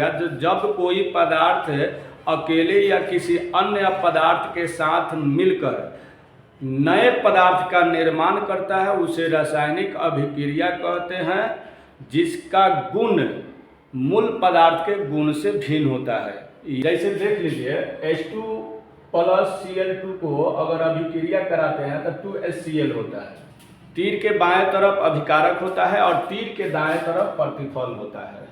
जब कोई पदार्थ अकेले या किसी अन्य पदार्थ के साथ मिलकर नए पदार्थ का निर्माण करता है उसे रासायनिक अभिक्रिया कहते हैं, जिसका गुण मूल पदार्थ के गुण से भिन्न होता है। जैसे देख लीजिए H2 प्लस Cl2 को अगर अभिक्रिया कराते हैं तो 2HCl होता है। तीर के बाएं तरफ अभिकारक होता है और तीर के दाएं तरफ प्रतिफल होता है।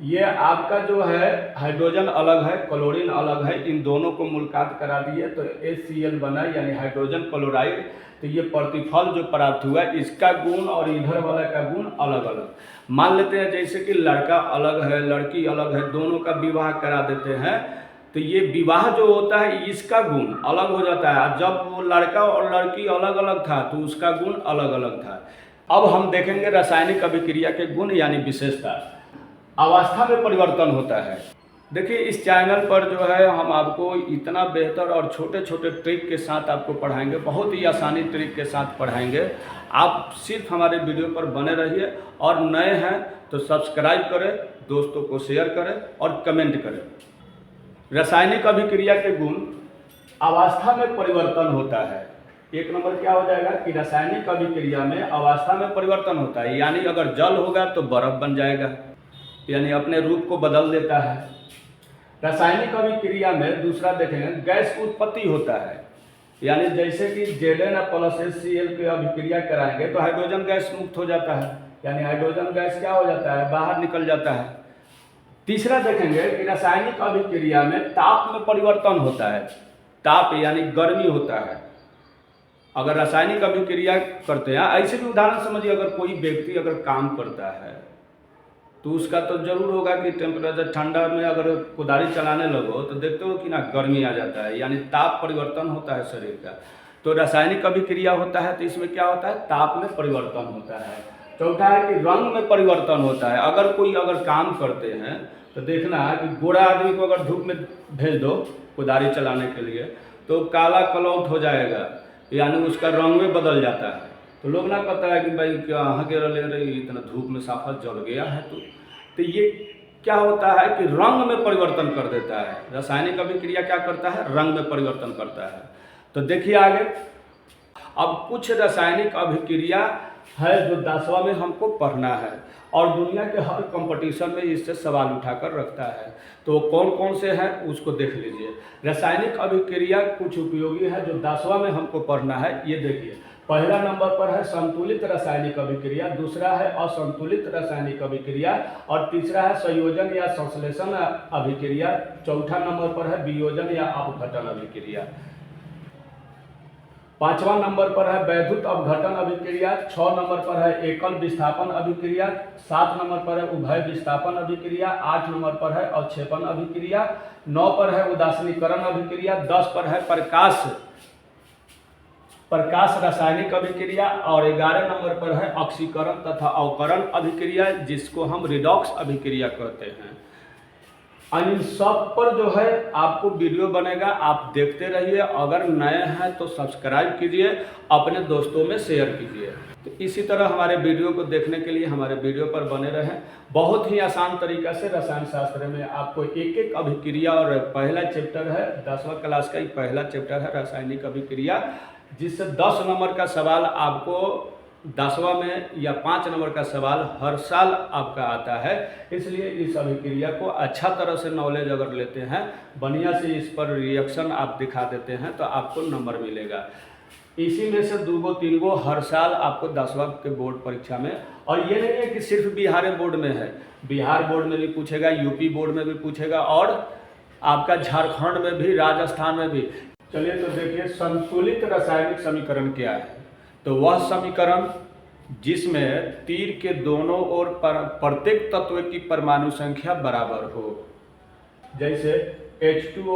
ये आपका जो है हाइड्रोजन अलग है, क्लोरीन अलग है, इन दोनों को मुलाकात करा दिए तो HCl बना यानी हाइड्रोजन क्लोराइड। तो ये प्रतिफल जो प्राप्त हुआ इसका गुण और इधर वाला का गुण अलग अलग। मान लेते हैं जैसे कि लड़का अलग है लड़की अलग है, दोनों का विवाह करा देते हैं तो ये विवाह जो होता है इसका गुण अलग हो जाता है। जब वो लड़का और लड़की अलग अलग था तो उसका गुण अलग अलग था। अब हम देखेंगे रासायनिक अभिक्रिया के गुण यानी विशेषता। अवस्था में परिवर्तन होता है। देखिए इस चैनल पर जो है हम आपको इतना बेहतर और छोटे छोटे ट्रिक के साथ आपको पढ़ाएंगे, बहुत ही आसानी ट्रिक के साथ पढ़ाएंगे। आप सिर्फ हमारे वीडियो पर बने रहिए और नए हैं तो सब्सक्राइब करें, दोस्तों को शेयर करें और कमेंट करें। रासायनिक अभिक्रिया के गुण अवस्था में परिवर्तन होता है। एक नंबर क्या हो जाएगा कि रासायनिक अभिक्रिया में अवस्था में परिवर्तन होता है, यानी अगर जल होगा तो बर्फ बन जाएगा, यानी अपने रूप को बदल देता है। रासायनिक अभिक्रिया में दूसरा देखेंगे गैस उत्पत्ति होता है, यानी जैसे कि Zn प्लस HCl की अभिक्रिया कराएंगे तो हाइड्रोजन गैस मुक्त हो जाता है, यानी हाइड्रोजन गैस क्या हो जाता है, बाहर निकल जाता है। तीसरा देखेंगे कि रासायनिक अभिक्रिया में ताप में परिवर्तन होता है। ताप यानी गर्मी होता है। अगर रासायनिक अभिक्रिया करते हैं, ऐसे भी उदाहरण समझिए, अगर कोई व्यक्ति अगर काम करता है तो उसका तो जरूर होगा कि टेम्परेचर ठंडा में अगर कुदारी चलाने लगो तो देखते हो कि ना गर्मी आ जाता है, यानी ताप परिवर्तन होता है शरीर का। तो रासायनिक अभिक्रिया होता है तो इसमें क्या होता है, ताप में परिवर्तन होता है। चौथा है कि रंग में परिवर्तन होता है। अगर कोई काम करते हैं तो देखना है कि गोरा आदमी को अगर धूप में भेज दो कुदारी चलाने के लिए तो काला कलौट हो जाएगा, यानी उसका रंग में बदल जाता है। तो लोग ना कहता है कि भाई कहाँ के ले रही इतना धूप में साफा जल गया है। तो ये क्या होता है कि रंग में परिवर्तन कर देता है। रासायनिक अभिक्रिया क्या करता है, रंग में परिवर्तन करता है। तो देखिए आगे, अब कुछ रासायनिक अभिक्रिया है जो 10वां में हमको पढ़ना है और दुनिया के हर कंपटीशन में इससे सवाल उठाकर रखता है। तो कौन कौन से हैं उसको देख लीजिए। रासायनिक अभिक्रिया कुछ उपयोगी है जो 10वां में हमको पढ़ना है। ये देखिए, पहला नंबर पर है संतुलित रासायनिक अभिक्रिया, दूसरा है असंतुलित रासायनिक अभिक्रिया और तीसरा है संयोजन या संश्लेषण अभिक्रिया। चौथा नंबर पर है वियोजन या अपघटन अभिक्रिया। 5वां नंबर पर है वैद्युत अपघटन अभिक्रिया। 6 नंबर पर है एकल विस्थापन अभिक्रिया। 7 नंबर पर है उभय विस्थापन अभिक्रिया। 8 नंबर पर है अवक्षेपण अभिक्रिया। 9 पर है उदासीनीकरण अभिक्रिया। 10 पर है प्रकाश रासायनिक अभिक्रिया और 11 नंबर पर है ऑक्सीकरण तथा अवकरण अभिक्रिया, जिसको हम रिडॉक्स अभिक्रिया कहते हैं। इन सब पर जो है आपको वीडियो बनेगा, आप देखते रहिए। अगर नए हैं तो सब्सक्राइब कीजिए, अपने दोस्तों में शेयर कीजिए। तो इसी तरह हमारे वीडियो को देखने के लिए हमारे वीडियो पर बने रहें। बहुत ही आसान तरीका से रसायन शास्त्र में आपको एक एक अभिक्रिया, और पहला चैप्टर है 10वां क्लास का ही पहला चैप्टर है रासायनिक अभिक्रिया, जिससे 10 नंबर का सवाल आपको 10वां में या 5 नंबर का सवाल हर साल आपका आता है। इसलिए इस अभिक्रिया को अच्छा तरह से नॉलेज अगर लेते हैं, बढ़िया से इस पर रिएक्शन आप दिखा देते हैं तो आपको नंबर मिलेगा। इसी में से 2-3 गो हर साल आपको 10वां के बोर्ड परीक्षा में। और ये नहीं है कि सिर्फ बिहार बोर्ड में है, बिहार बोर्ड में भी पूछेगा, यूपी बोर्ड में भी पूछेगा और आपका झारखंड में भी, राजस्थान में भी। चलिए तो देखिए, संतुलित रासायनिक समीकरण क्या है। तो वह समीकरण जिसमें तीर के दोनों ओर प्रत्येक तत्व की परमाणु संख्या बराबर हो, जैसे H2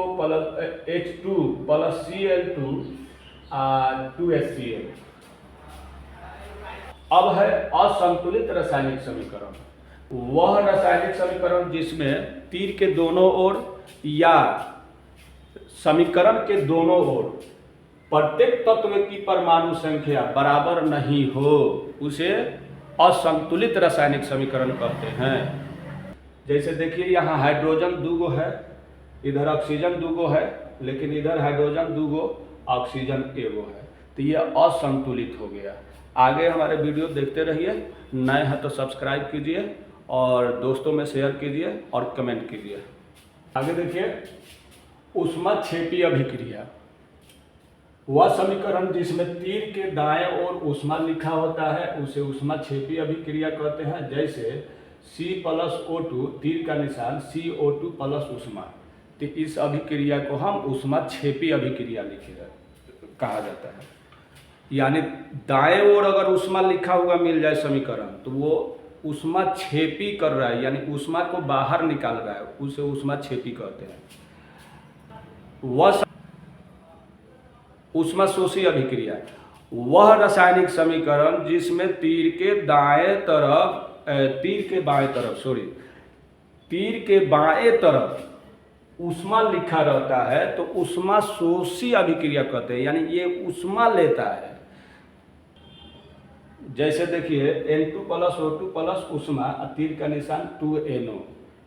प्लस Cl2 2HCl। अब है असंतुलित रासायनिक समीकरण, वह रासायनिक समीकरण जिसमें तीर के दोनों ओर या समीकरण के दोनों ओर प्रत्येक तत्व की परमाणु संख्या बराबर नहीं हो, उसे असंतुलित रासायनिक समीकरण कहते हैं। जैसे देखिए यहाँ हाइड्रोजन 2 गो है, इधर ऑक्सीजन 2 गो है, लेकिन इधर हाइड्रोजन 2 गो, ऑक्सीजन 1 गो है, तो ये असंतुलित हो गया। आगे हमारे वीडियो देखते रहिए, नए हैं तो सब्सक्राइब कीजिए और दोस्तों में शेयर कीजिए और कमेंट कीजिए। आगे देखिए, ऊष्माक्षेपी अभिक्रिया, वह समीकरण जिसमें तीर के दाएं ओर ऊष्मा लिखा होता है उसे ऊष्माक्षेपी अभिक्रिया कहते हैं। जैसे C+O2, तीर का निशान CO2 प्लस ऊष्मा, तो इस अभिक्रिया को हम ऊष्माक्षेपी अभिक्रिया कहा जाता है। यानी दाएं ओर अगर ऊष्मा लिखा हुआ मिल जाए समीकरण, तो वो ऊष्माक्षेपी कर रहा है, यानी ऊष्मा को बाहर निकाल रहा है, उसे ऊष्माक्षेपी कहते हैं। वह ऊष्माशोषी अभिक्रिया, वह रासायनिक समीकरण जिसमें तीर के बाएं तरफ ऊष्मा लिखा रहता है, तो ऊष्माशोषी अभिक्रिया कहते हैं, यानी ये ऊष्मा लेता है। जैसे देखिए N2 प्लस O2 प्लस ऊष्मा, तीर का निशान 2NO,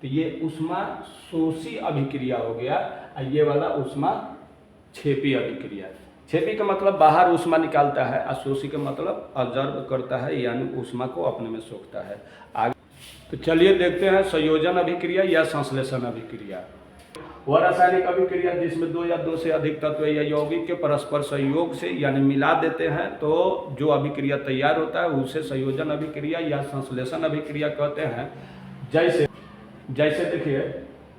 तो ये ऊष्माशोषी अभिक्रिया हो गया। ये वाला ऊष्माक्षेपी अभिक्रिया, छेपी का मतलब बाहर ऊष्मा निकालता है, अशोषी का मतलब ऑब्जर्व करता है, यानी ऊष्मा को अपने में सोखता है। आगे तो चलिए देखते हैं संयोजन अभिक्रिया या संश्लेषण अभिक्रिया। वह रासायनिक अभिक्रिया जिसमें 2 या 2 से अधिक तत्व या यौगिक के परस्पर संयोग से यानी मिला देते हैं तो जो अभिक्रिया तैयार होता है उसे संयोजन अभिक्रिया या संश्लेषण अभिक्रिया कहते हैं। जैसे देखिए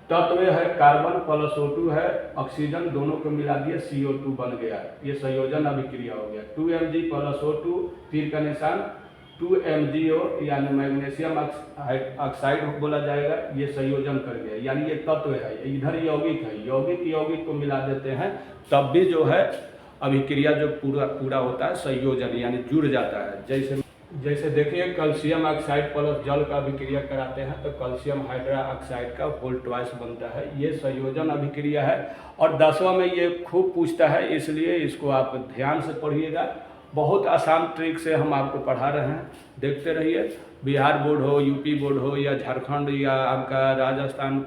तत्व है कार्बन प्लस O2 है, ऑक्सीजन दोनों को मिला दिए CO2 बन गया, ये संयोजन अभिक्रिया हो गया। 2Mg प्लस O2, तीर का निशान 2MgO, यानी मैग्नीशियम ऑक्साइड बोला जाएगा, ये संयोजन कर गया, यानी ये तत्व है, इधर यौगिक है, यौगिक को मिला देते हैं, तब भी जो है अभिक्रिया जो पूरा होता है संयोजन, यानी जुड़ जाता है। जैसे देखिए कैल्शियम ऑक्साइड प्लस जल का अभिक्रिया कराते हैं तो कैल्शियम हाइड्रोक्साइड का होल ट्वाइस बनता है, ये संयोजन अभिक्रिया है। और 10वां में ये खूब पूछता है, इसलिए इसको आप ध्यान से पढ़िएगा, बहुत आसान ट्रिक से हम आपको पढ़ा रहे हैं, देखते रहिए। बिहार बोर्ड हो, यूपी बोर्ड हो या झारखंड या आपका राजस्थान,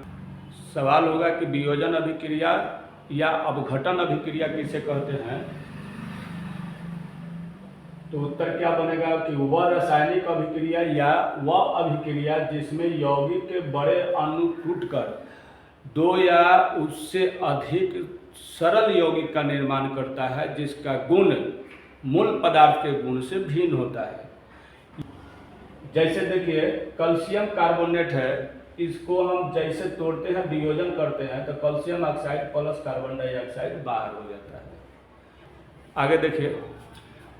सवाल होगा कि वियोजन अभिक्रिया या अपघटन अभिक्रिया किसे कहते हैं, तो उत्तर क्या बनेगा कि वह रासायनिक अभिक्रिया या वह अभिक्रिया जिसमें यौगिक के बड़े अणु टूटकर 2 या उससे अधिक सरल यौगिक का निर्माण करता है जिसका गुण मूल पदार्थ के गुण से भिन्न होता है। जैसे देखिए कैल्शियम कार्बोनेट है, इसको हम जैसे तोड़ते हैं वियोजन करते हैं तो calcium oxide plus carbon dioxide बाहर हो जाता है। आगे देखिए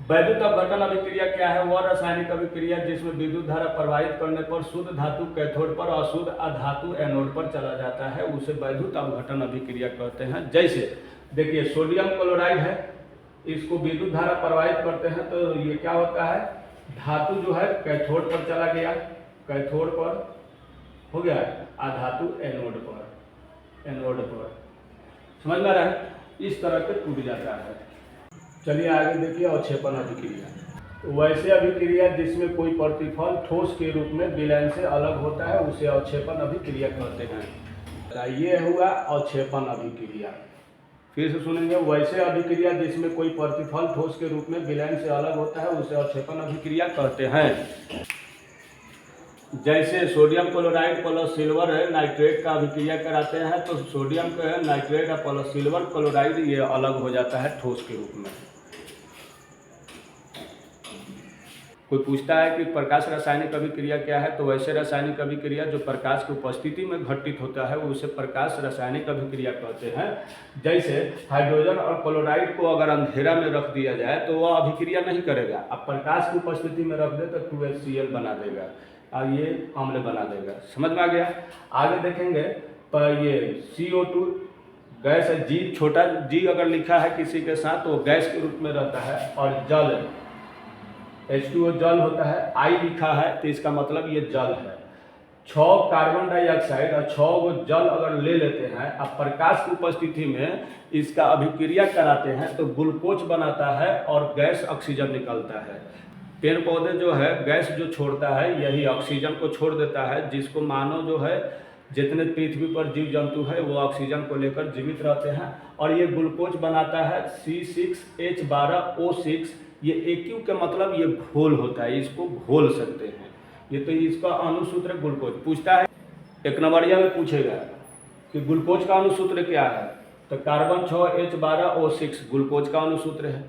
वैद्युत अपघटन अभिक्रिया क्या है, वह रासायनिक अभिक्रिया जिसमें विद्युत धारा प्रवाहित करने पर शुद्ध धातु कैथोड पर अशुद्ध अधातु एनोड पर चला जाता है, उसे वैद्युत अपघटन अभिक्रिया कहते हैं। जैसे देखिए सोडियम क्लोराइड है, इसको विद्युत धारा प्रवाहित करते हैं तो ये क्या होता है, धातु जो है कैथोड पर चला गया, कैथोड पर हो गया, अधातु एनोड पर, समझ में आ रहा है, इस तरह से टूट जाता है। चलिए आगे देखिए अवक्षेपण अभिक्रिया, वैसे अभिक्रिया जिसमें कोई प्रतिफल ठोस के रूप में विलयन से अलग होता है उसे अवक्षेपण अभिक्रिया कहते हैं। ये हुआ अवक्षेपण अभिक्रिया, फिर से सुनेंगे, वैसे अभिक्रिया जिसमें कोई प्रतिफल ठोस के रूप में विलयन से अलग होता है उसे अवक्षेपण अभिक्रिया कहते हैं। जैसे सोडियम क्लोराइड प्लस सिल्वर है नाइट्रेट का अभिक्रिया कराते हैं तो सोडियम का नाइट्रेट प्लस सिल्वर क्लोराइड ये अलग हो जाता है ठोस के रूप में। कोई पूछता है कि प्रकाश रासायनिक अभिक्रिया क्या है, तो वैसे रासायनिक अभिक्रिया जो प्रकाश की उपस्थिति में घटित होता है उसे प्रकाश रासायनिक अभिक्रिया कहते हैं। जैसे हाइड्रोजन और क्लोराइड को अगर अंधेरा में रख दिया जाए तो वह अभिक्रिया नहीं करेगा, अब प्रकाश की उपस्थिति में रख दे तो 2HCl बना देगा और ये अम्ल बना देगा। समझ में आ गया। आगे देखेंगे पर ये CO2 गैस है, जी छोटा जी अगर लिखा है किसी के साथ तो गैस के रूप में रहता है, और जल H2O जल होता है, I लिखा है तो इसका मतलब ये जल है। 6 कार्बन डाइऑक्साइड और 6 गो जल अगर ले लेते हैं, अब प्रकाश की उपस्थिति में इसका अभिक्रिया कराते हैं तो ग्लूकोज बनाता है और गैस ऑक्सीजन निकलता है। पेड़ पौधे जो है गैस जो छोड़ता है यही ऑक्सीजन को छोड़ देता है, जिसको मानव जो है जितने पृथ्वी पर जीव जंतु है वो ऑक्सीजन को लेकर जीवित रहते हैं। और ये ग्लूकोज बनाता है C6H12O6। ये AQ के मतलब ये घोल होता है, इसको घोल सकते हैं। ये तो इसका अणुसूत्र ग्लूकोज पूछता है, एक नंबरिया में पूछेगा कि ग्लूकोज का अणुसूत्र क्या है, तो कार्बन 6H12O6 ग्लूकोज का अणुसूत्र है।